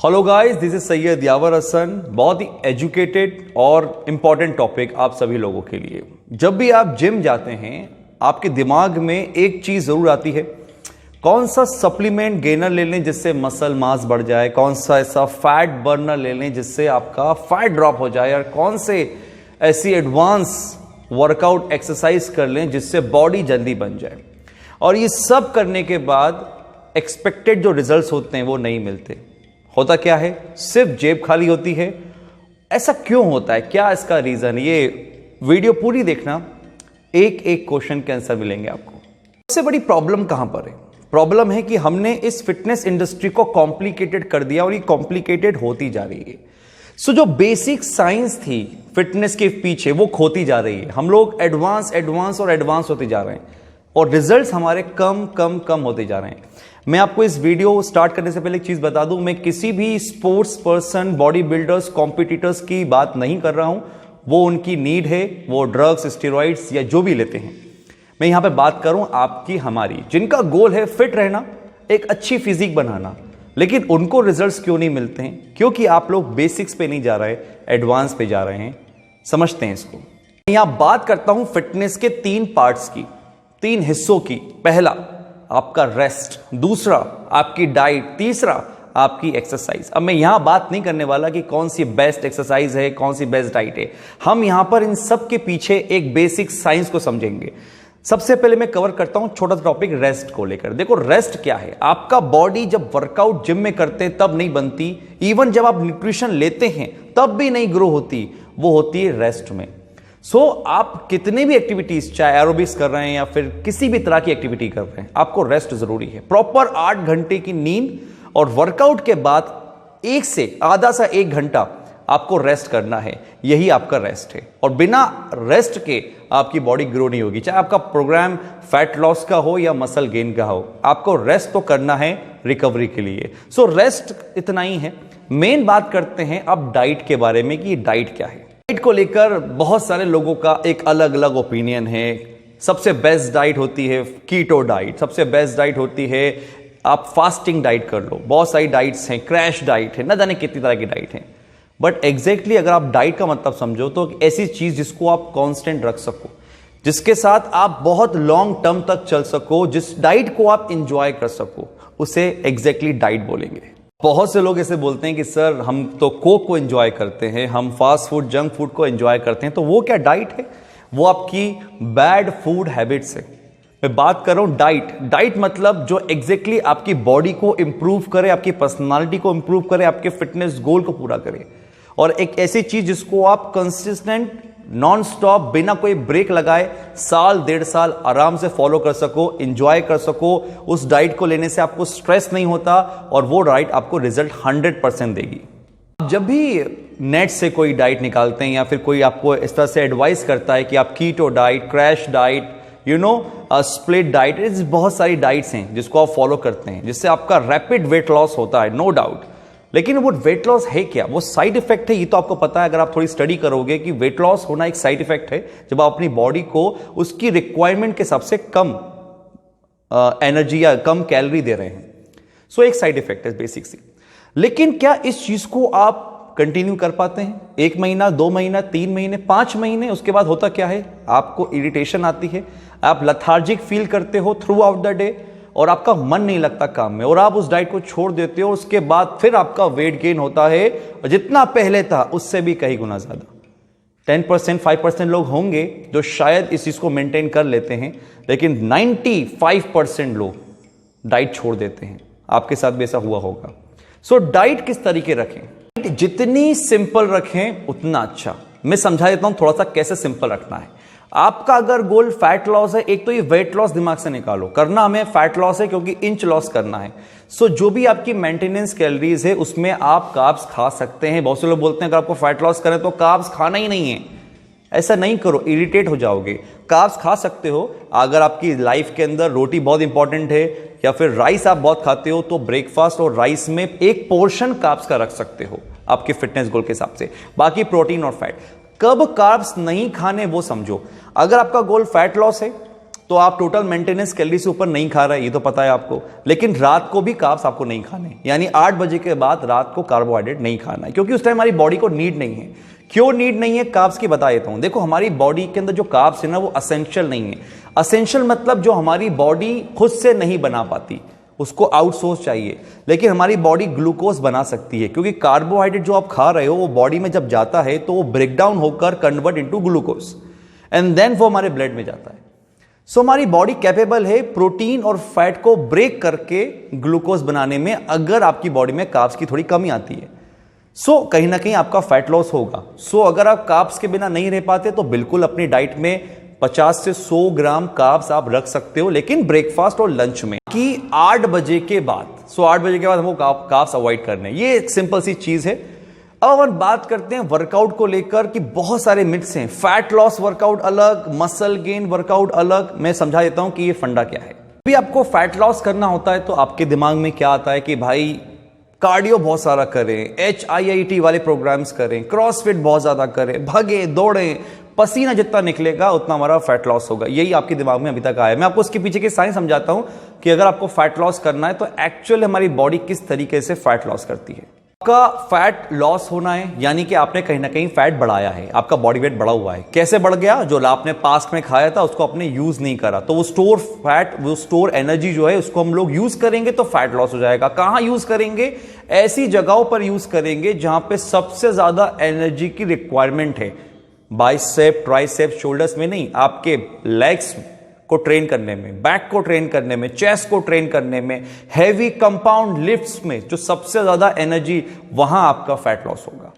Hello guys, this is Syed Yawar Hasan. बहुत ही educated और इंपॉर्टेंट टॉपिक आप सभी लोगों के लिए। जब भी आप जिम जाते हैं आपके दिमाग में एक चीज जरूर आती है, कौन सा सप्लीमेंट गेनर ले लें जिससे मसल मास बढ़ जाए, कौन सा ऐसा फैट बर्नर ले लें जिससे आपका फैट ड्रॉप हो जाए, और कौन से ऐसी एडवांस वर्कआउट एक्सरसाइज कर लें जिससे बॉडी जल्दी बन जाए। और ये सब करने के बाद एक्सपेक्टेड जो रिजल्ट्स होते हैं वो नहीं मिलते। होता क्या है, सिर्फ जेब खाली होती है। ऐसा क्यों होता है, क्या इसका रीजन? ये वीडियो पूरी देखना, एक एक क्वेश्चन के आंसर मिलेंगे आपको। सबसे बड़ी प्रॉब्लम कहां पर है? प्रॉब्लम है कि हमने इस फिटनेस इंडस्ट्री को कॉम्प्लिकेटेड कर दिया और ये कॉम्प्लिकेटेड होती जा रही है। सो जो बेसिक साइंस थी फिटनेस के पीछे वो खोती जा रही है। हम लोग एडवांस और एडवांस होते जा रहे हैं और रिजल्ट्स हमारे कम होते जा रहे हैं। मैं आपको इस वीडियो स्टार्ट करने से पहले एक चीज बता दूं, मैं किसी भी sports person, body builders, competitors की बात नहीं कर रहा हूं। वो उनकी नीड है, वो ड्रग्स, स्टेरॉइड्स या जो भी लेते हैं। मैं यहां पे बात करूं आपकी, हमारी, जिनका गोल है फिट रहना, एक अच्छी फिजिक बनाना, लेकिन उनको रिजल्ट्स क्यों नहीं मिलते हैं? क्योंकि आप लोग बेसिक्स पे नहीं जा रहे, एडवांस पे जा रहे हैं। समझते हैं इसको। यहां बात करता हूं फिटनेस के 3 पार्ट्स की, 3 हिस्सों की। पहला आपका रेस्ट, दूसरा आपकी डाइट, तीसरा आपकी एक्सरसाइज। अब मैं यहां बात नहीं करने वाला कि कौन सी बेस्ट एक्सरसाइज है, कौन सी बेस्ट डाइट है। हम यहां पर इन सब के पीछे एक बेसिक साइंस को समझेंगे। सबसे पहले मैं कवर करता हूं छोटा सा टॉपिक रेस्ट को लेकर। देखो रेस्ट क्या है। आपका बॉडी जब वर्कआउट जिम में करते हैं तब नहीं बनती, इवन जब आप न्यूट्रिशन लेते हैं तब भी नहीं ग्रो होती, वो होती है रेस्ट में। आप कितने भी एक्टिविटीज, चाहे एरोबिक्स कर रहे हैं या फिर किसी भी तरह की एक्टिविटी कर रहे हैं, आपको रेस्ट जरूरी है। प्रॉपर 8 घंटे की नींद और वर्कआउट के बाद 1 से आधा सा 1 घंटा आपको रेस्ट करना है। यही आपका रेस्ट है। और बिना रेस्ट के आपकी बॉडी ग्रो नहीं होगी। चाहे आपका प्रोग्राम फैट लॉस का हो या मसल गेन का हो, आपको रेस्ट तो करना है रिकवरी के लिए। रेस्ट इतना ही है। मेन बात करते हैं अब डाइट के बारे में कि डाइट क्या है। डाइट को लेकर बहुत सारे लोगों का एक अलग अलग ओपिनियन है। सबसे बेस्ट डाइट होती है कीटो डाइट, सबसे बेस्ट डाइट होती है आप फास्टिंग डाइट कर लो। बहुत सारी डाइट्स हैं, क्रैश डाइट है, न जाने कितनी तरह की डाइट है। बट एग्जैक्टली अगर आप डाइट का मतलब समझो तो ऐसी चीज जिसको आप कांस्टेंट रख सको, जिसके साथ आप बहुत लॉन्ग टर्म तक चल सको, जिस डाइट को आप इंजॉय कर सको, उसे एग्जैक्टली डाइट बोलेंगे। बहुत से लोग ऐसे बोलते हैं कि सर हम तो कोक को एंजॉय करते हैं, हम फास्ट फूड, जंक फूड को एंजॉय करते हैं, तो वो क्या डाइट है? वो आपकी बैड फूड हैबिट्स है। मैं बात कर रहा हूं डाइट। डाइट मतलब जो एग्जैक्टली आपकी बॉडी को इंप्रूव करे, आपकी पर्सनालिटी को इंप्रूव करे, आपके फिटनेस गोल को पूरा करे। और एक ऐसी चीज जिसको आप कंसिस्टेंट, नॉन स्टॉप, बिना कोई ब्रेक लगाए साल 1.5 साल आराम से फॉलो कर सको, एंजॉय कर सको। उस डाइट को लेने से आपको स्ट्रेस नहीं होता और वो डाइट आपको रिजल्ट 100% देगी। जब भी नेट से कोई डाइट निकालते हैं या फिर कोई आपको इस तरह से एडवाइस करता है कि आप keto diet, crash diet, split diet, बहुत सारी डाइट्स हैं जिसको आप फॉलो करते हैं जिससे आपका रैपिड वेट लॉस होता है, नो डाउट। लेकिन वो वेट लॉस है क्या? वो साइड इफेक्ट है, ये तो आपको पता है। अगर आप थोड़ी स्टडी करोगे कि वेट लॉस होना एक साइड इफेक्ट है जब आप अपनी बॉडी को उसकी रिक्वायरमेंट के हिसाब से कम एनर्जी या कम कैलोरी दे रहे हैं। एक साइड इफेक्ट है बेसिक सी। लेकिन क्या इस चीज को आप कंटिन्यू कर पाते हैं? 1 महीना, 2 महीना, 3 महीने, 5 महीने, उसके बाद होता क्या है? आपको इरिटेशन आती है, आप लथार्जिक फील करते हो थ्रू आउट द डे और आपका मन नहीं लगता काम में और आप उस डाइट को छोड़ देते हो। उसके बाद फिर आपका वेट गेन होता है और जितना पहले था उससे भी कई गुना ज्यादा। 10%, 5% लोग होंगे जो शायद इस चीज को मेंटेन कर लेते हैं, लेकिन 95% लोग डाइट छोड़ देते हैं। आपके साथ भी ऐसा हुआ होगा। डाइट किस तरीके रखें? जितनी सिंपल रखें उतना अच्छा। मैं समझा देता हूं थोड़ा सा कैसे सिंपल रखना है। आपका अगर गोल फैट लॉस है, एक तो ये वेट लॉस दिमाग से निकालो, करना हमें फैट लॉस है क्योंकि इंच लॉस करना है। जो भी आपकी मेंटेनेंस कैलोरीज है उसमें आप कार्ब्स खा सकते हैं। बहुत से लोग बोलते हैं अगर आपको फैट लॉस करें तो कार्ब्स खाना ही नहीं है। ऐसा नहीं करो, इरिटेट हो जाओगे। कार्ब्स खा सकते हो अगर आपकी लाइफ के अंदर रोटी बहुत इंपॉर्टेंट है या फिर राइस आप बहुत खाते हो तो ब्रेकफास्ट और राइस में एक पोर्शन कार्ब्स का रख सकते हो आपके फिटनेस गोल के हिसाब से। बाकी प्रोटीन और फैट। कब कार्ब्स नहीं खाने वो समझो। अगर आपका गोल फैट लॉस है तो आप टोटल मेंटेनेंस कैलोरी से ऊपर नहीं खा रहे, ये तो पता है आपको। लेकिन रात को भी कार्ब्स आपको नहीं खाने, यानी 8 बजे के बाद रात को कार्बोहाइड्रेट नहीं खाना है, क्योंकि उस टाइम हमारी बॉडी को नीड नहीं है। क्यों नीड नहीं है कार्ब्स की बता देता हूं। देखो, हमारी बॉडी के अंदर जो कार्ब्स है ना, वो असेंशियल नहीं है। असेंशियल मतलब जो हमारी बॉडी खुद से नहीं बना पाती, उसको आउटसोर्स चाहिए। लेकिन हमारी बॉडी ग्लूकोज बना सकती है, क्योंकि कार्बोहाइड्रेट जो आप खा रहे हो वो बॉडी में जब जाता है तो वो ब्रेक डाउन होकर convert into glucose and then वो हमारे ब्लड में जाता है। सो हमारी बॉडी कैपेबल है प्रोटीन और फैट को ब्रेक करके ग्लूकोज बनाने में, अगर आपकी बॉडी में कार्ब्स की थोड़ी कमी आती है। कहीं ना कहीं आपका फैट लॉस होगा। अगर आप कार्ब्स के बिना नहीं रह पाते तो बिल्कुल अपनी डाइट में 50 से 100 ग्राम कार्ब्स आप रख सकते हो, लेकिन ब्रेकफास्ट और लंच में कि 8 बजे के बाद। 8 बजे के बाद हमको कार्ब्स अवॉइड करने हैं। ये एक सिंपल सी चीज है। अब हम बात करते हैं वर्कआउट को लेकर कि बहुत सारे मिथ्स हैं। फैट लॉस वर्कआउट अलग, मसल गेन वर्कआउट अलग। मैं समझा देता हूं कि ये फंडा क्या है। भी आपको फैट लॉस करना होता है तो आपके दिमाग में क्या आता है कि भाई कार्डियो बहुत सारा करें, HIIT वाले प्रोग्राम्स करें, क्रॉसफिट बहुत ज्यादा करें, भागे दौड़ें, पसीना जितना निकलेगा उतना हमारा फैट लॉस होगा। यही आपके दिमाग में अभी तक आया। मैं आपको उसके पीछे की साइंस समझाता हूं कि अगर आपको फैट लॉस करना है तो एक्चुअली हमारी बॉडी किस तरीके से फैट लॉस करती है। आपका फैट लॉस होना है यानी कि आपने कहीं ना कहीं फैट बढ़ाया है, आपका बॉडी वेट बढ़ा हुआ है। कैसे बढ़ गया? जो आपने पास्ट में खाया था उसको आपने यूज नहीं करा, तो वो स्टोर फैट, वो स्टोर एनर्जी जो है उसको हम लोग यूज करेंगे तो फैट लॉस हो जाएगा। कहां यूज करेंगे? ऐसी जगहों पर यूज करेंगे जहां पे सबसे ज्यादा एनर्जी की रिक्वायरमेंट है। बाइसेप, ट्राइसेप, शोल्डर्स में नहीं, आपके लेग्स को ट्रेन करने में, बैक को ट्रेन करने में, चेस्ट को ट्रेन करने में, हैवी कंपाउंड लिफ्ट्स में जो सबसे ज्यादा एनर्जी, वहां आपका फैट लॉस होगा।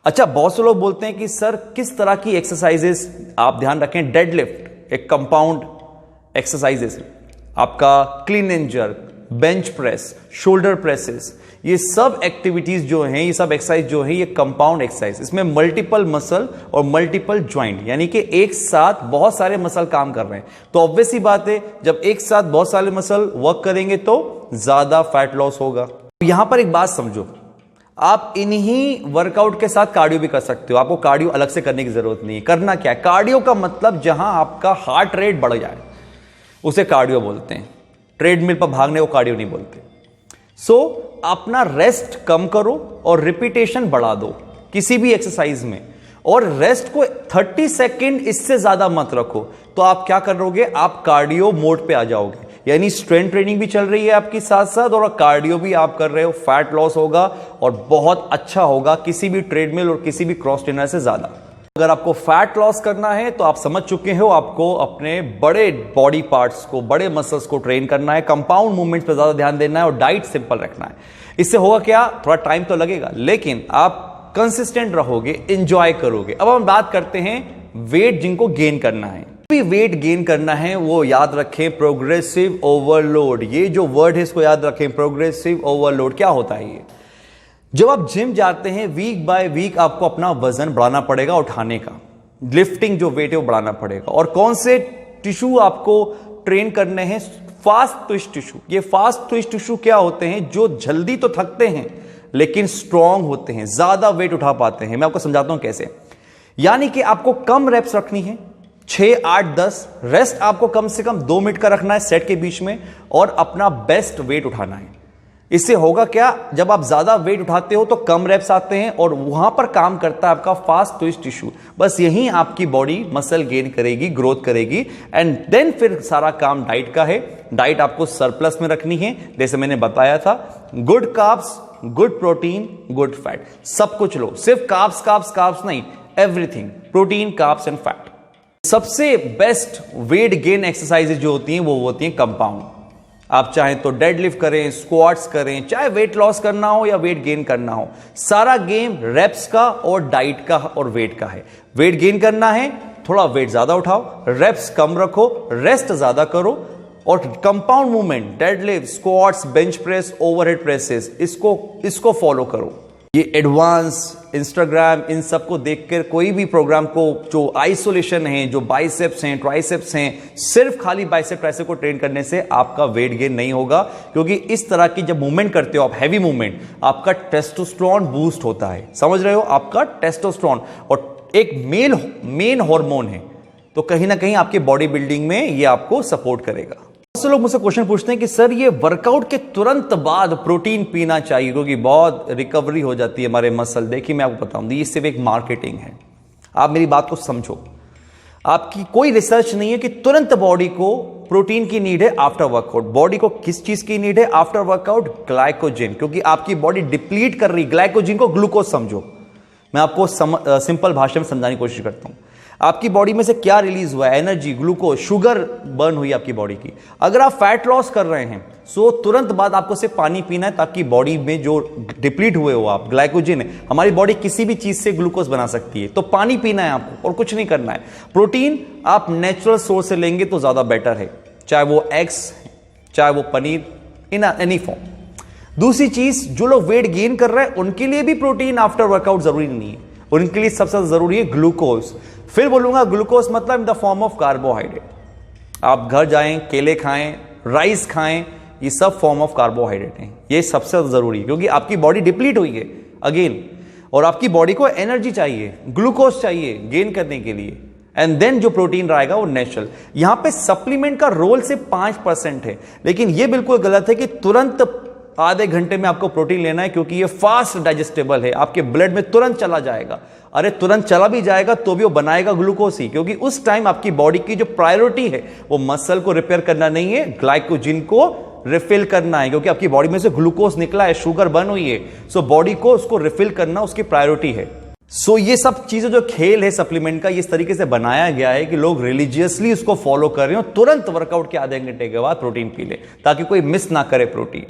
अच्छा, बहुत से लोग बोलते हैं कि सर किस तरह की एक्सरसाइजेस आप ध्यान रखें। डेड लिफ्ट एक कंपाउंड एक्सरसाइजेस, आपका clean and jerk, bench press, shoulder presses, ये सब एक्टिविटीज जो हैं, ये सब एक्सरसाइज जो है, ये कंपाउंड एक्सरसाइज। इसमें मल्टीपल मसल और मल्टीपल ज्वाइंट, यानी कि एक साथ बहुत सारे मसल काम कर रहे हैं। तो ऑब्वियस ही बात है, जब एक साथ बहुत सारे मसल वर्क करेंगे तो ज्यादा फैट लॉस होगा। यहां पर एक बात समझो, आप इन्हीं वर्कआउट के साथ कार्डियो भी कर सकते हो। आपको कार्डियो अलग से करने की जरूरत नहीं है। करना क्या है? कार्डियो का मतलब जहां आपका हार्ट रेट बढ़ जाए उसे कार्डियो बोलते हैं। ट्रेडमिल पर भागने को कार्डियो नहीं बोलते। अपना रेस्ट कम करो और रिपीटेशन बढ़ा दो किसी भी एक्सरसाइज में, और रेस्ट को 30 सेकेंड इससे ज्यादा मत रखो। तो आप क्या करोगे? आप कार्डियो मोड पे आ जाओगे, यानी स्ट्रेंथ ट्रेनिंग भी चल रही है आपकी साथ साथ और कार्डियो भी आप कर रहे हो। फैट लॉस होगा और बहुत अच्छा होगा किसी भी ट्रेडमिल और किसी भी क्रॉस ट्रेनर से ज्यादा। अगर आपको फैट लॉस करना है तो आप समझ चुके हो, आपको अपने बड़े बॉडी पार्ट्स को, बड़े मसल्स को ट्रेन करना है, कंपाउंड मूवमेंट्स पर ज्यादा ध्यान देना है और डाइट सिंपल रखना है। इससे होगा क्या? थोड़ा टाइम तो लगेगा, लेकिन आप कंसिस्टेंट रहोगे, एंजॉय करोगे। अब हम बात करते हैं वेट जिनको गेन करना है। भी वेट गेन करना है वो याद रखें, प्रोग्रेसिव ओवरलोड। ये जो वर्ड है इसको याद रखें, प्रोग्रेसिव ओवरलोड। क्या होता है ये? जब आप जिम जाते हैं वीक बाय वीक आपको अपना वजन बढ़ाना पड़ेगा, उठाने का, लिफ्टिंग जो वेट है वो बढ़ाना पड़ेगा। और कौन से टिश्यू आपको ट्रेन करने हैं? Fast twist tissue. ये फास्ट ट्विस्ट टिश्यू क्या होते हैं? जो जल्दी तो थकते हैं लेकिन स्ट्रांग होते हैं, ज्यादा वेट उठा पाते हैं। मैं आपको समझाता हूं कैसे। यानी कि आपको कम रेप्स रखनी है, 6, 8, 10। रेस्ट आपको कम से कम 2 मिनट का रखना है सेट के बीच में, और अपना बेस्ट वेट उठाना है। इससे होगा क्या? जब आप ज्यादा वेट उठाते हो तो कम रेप्स आते हैं और वहां पर काम करता है आपका फास्ट ट्विस्ट टिश्यू। बस यही आपकी बॉडी मसल गेन करेगी, ग्रोथ करेगी, एंड देन फिर सारा काम डाइट का है। डाइट आपको सरप्लस में रखनी है, जैसे मैंने बताया था, good carbs, good protein, good fat. सब कुछ लो, सिर्फ कार्ब्स कार्ब्स कार्ब्स नहीं, everything, protein, carbs and fat. सबसे बेस्ट वेट गेन एक्सरसाइजेज जो होती हैं वो होती हैं कंपाउंड। आप चाहें तो डेडलिफ्ट करें, स्क्वाट्स करें, चाहे वेट लॉस करना हो या वेट गेन करना हो, सारा गेम रेप्स का और डाइट का और वेट का है। वेट गेन करना है, थोड़ा वेट ज्यादा उठाओ, रेप्स कम रखो, रेस्ट ज्यादा करो, और compound movement, deadlift, squats, bench press, overhead presses, इसको फॉलो करो। ये एडवांस इंस्टाग्राम इन सबको देखकर कोई भी प्रोग्राम को, जो आइसोलेशन है, जो बाइसेप्स हैं, ट्राइसेप्स हैं, सिर्फ खाली बाइसेप ट्राइसेप को ट्रेन करने से आपका वेट गेन नहीं होगा। क्योंकि इस तरह की जब मूवमेंट करते हो आप, हैवी मूवमेंट, आपका टेस्टोस्टेरोन बूस्ट होता है। समझ रहे हो? आपका टेस्टोस्टेरोन, और एक मेन हार्मोन है, तो कहीं ना कहीं आपके बॉडी बिल्डिंग में ये आपको सपोर्ट करेगा। बहुत से लोग मुझसे क्वेश्चन पूछते हैं कि सर ये वर्कआउट के तुरंत बाद प्रोटीन पीना चाहिए क्योंकि बहुत रिकवरी हो जाती है हमारे मसल। देखिए मैं आपको बताऊं, ये सिर्फ एक मार्केटिंग है, आप मेरी बात को समझो। आपकी कोई रिसर्च नहीं है कि तुरंत बॉडी को प्रोटीन की नीड है आफ्टर वर्कआउट। बॉडी को किस चीज की नीड है आफ्टर वर्कआउट? ग्लाइकोजन, क्योंकि आपकी बॉडी डिप्लीट कर रही ग्लाइकोजन को। ग्लूकोज समझो, मैं आपको सिंपल भाषा में समझाने की कोशिश करता हूं। आपकी बॉडी में से क्या रिलीज हुआ है? एनर्जी, ग्लूकोज, शुगर बर्न हुई आपकी बॉडी की। अगर आप फैट लॉस कर रहे हैं सो तुरंत बाद आपको सिर्फ पानी पीना है ताकि बॉडी में जो डिप्लीट हुए हो आप ग्लाइकोजन है, हमारी बॉडी किसी भी चीज से ग्लूकोज बना सकती है, तो पानी पीना है आपको और कुछ नहीं करना है। प्रोटीन आप नेचुरल सोर्स से लेंगे तो ज्यादा बेटर है, चाहे वो एग्स, चाहे वो पनीर, इन एनी फॉर्म। दूसरी चीज, जो लोग वेट गेन कर रहे हैं उनके लिए भी प्रोटीन आफ्टर वर्कआउट जरूरी नहीं है, उनके लिए सबसे जरूरी है ग्लूकोज। फिर बोलूंगा ग्लूकोज मतलब in the form of carbohydrate. आप घर जाएं, केले खाएं, राइस खाएं, ये सब फॉर्म ऑफ कार्बोहाइड्रेट हैं। ये सबसे जरूरी है क्योंकि आपकी बॉडी डिप्लीट हुई है अगेन, और आपकी बॉडी को एनर्जी चाहिए, ग्लूकोज चाहिए गेन करने के लिए, एंड देन जो प्रोटीन रहेगा वो नेचुरल। यहां पे सप्लीमेंट का रोल सिर्फ 5% है, लेकिन ये बिल्कुल गलत है कि तुरंत आधे घंटे में आपको प्रोटीन लेना है क्योंकि ये फास्ट डाइजेस्टेबल है, आपके ब्लड में तुरंत चला जाएगा। अरे तुरंत चला भी जाएगा तो भी वो बनाएगा ग्लूकोज ही, क्योंकि उस टाइम आपकी बॉडी की जो प्रायोरिटी है वो मसल को रिपेयर करना नहीं है, ग्लाइकोजन को रिफिल करना है, क्योंकि आपकी बॉडी में से ग्लूकोज निकला है, शुगर बर्न हुई है, सो बॉडी को उसको रिफिल करना उसकी प्रायोरिटी है। सो ये सब चीजें जो खेल है सप्लीमेंट का, इस तरीके से बनाया गया है कि लोग रिलीजियसली उसको फॉलो कर रहे हो, तुरंत वर्कआउट के आधे घंटे के बाद प्रोटीन पी ले ताकि कोई मिस ना करे प्रोटीन।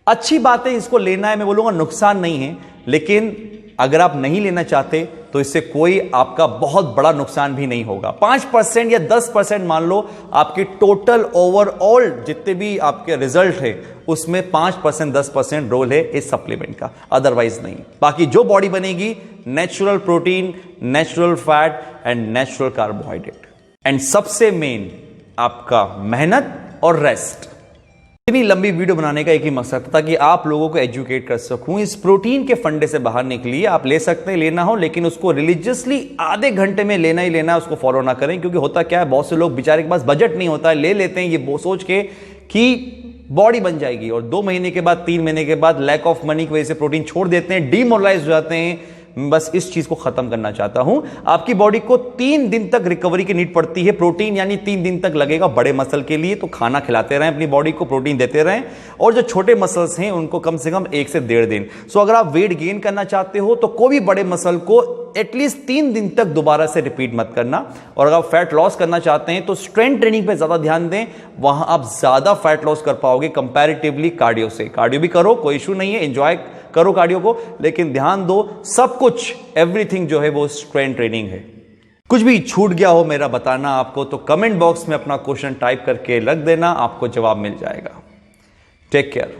अच्छी बात है, इसको लेना है, मैं बोलूंगा नुकसान नहीं है, लेकिन अगर आप नहीं लेना चाहते तो इससे कोई आपका बहुत बड़ा नुकसान भी नहीं होगा। 5% या 10% मान लो आपके टोटल ओवरऑल जितने भी आपके रिजल्ट है उसमें 5% 10% रोल है इस सप्लीमेंट का, अदरवाइज नहीं। बाकी जो बॉडी बनेगी natural protein, natural fat and natural carbohydrate, and सबसे मेन आपका मेहनत और रेस्ट। इतनी लंबी वीडियो बनाने का एक ही मकसद था ताकि आप लोगों को एजुकेट कर सकूं। इस प्रोटीन के फंडे से बाहर निकलिए, आप ले सकते हैं लेना हो, लेकिन उसको रिलीजियसली आधे घंटे में लेना ही लेना है, उसको फॉलो ना करें। क्योंकि होता क्या है, बहुत से लोग बेचारे के पास बजट नहीं होता है, ले लेते हैं ये सोच के कि बॉडी बन जाएगी, और 2 महीने के बाद 3 महीने के बाद लैक ऑफ मनी की वजह से प्रोटीन छोड़ देते हैं, डीमोरलाइज हो जाते हैं। बस इस चीज को खत्म करना चाहता हूं। आपकी बॉडी को 3 दिन तक रिकवरी की नीड पड़ती है, प्रोटीन यानी 3 दिन तक लगेगा बड़े मसल के लिए, तो खाना खिलाते रहें अपनी बॉडी को, प्रोटीन देते रहें, और जो छोटे मसल्स हैं उनको कम से कम 1 से 1.5 दिन। सो अगर आप वेट गेन करना चाहते हो तो कोई भी बड़े मसल को एटलीस्ट 3 दिन तक दोबारा से रिपीट मत करना, और अगर आप फैट लॉस करना चाहते हैं तो स्ट्रेंथ ट्रेनिंग पे ज्यादा ध्यान दें, वहां आप ज्यादा फैट लॉस कर पाओगे कंपैरेटिवली कार्डियो से। कार्डियो भी करो, कोई इशू नहीं है, एंजॉय करो कार्डियो को, लेकिन ध्यान दो सब कुछ एवरीथिंग जो है वो स्ट्रेंथ ट्रेनिंग है। कुछ भी छूट गया हो मेरा बताना आपको, तो कमेंट बॉक्स में अपना क्वेश्चन टाइप करके रख देना, आपको जवाब मिल जाएगा। Take care.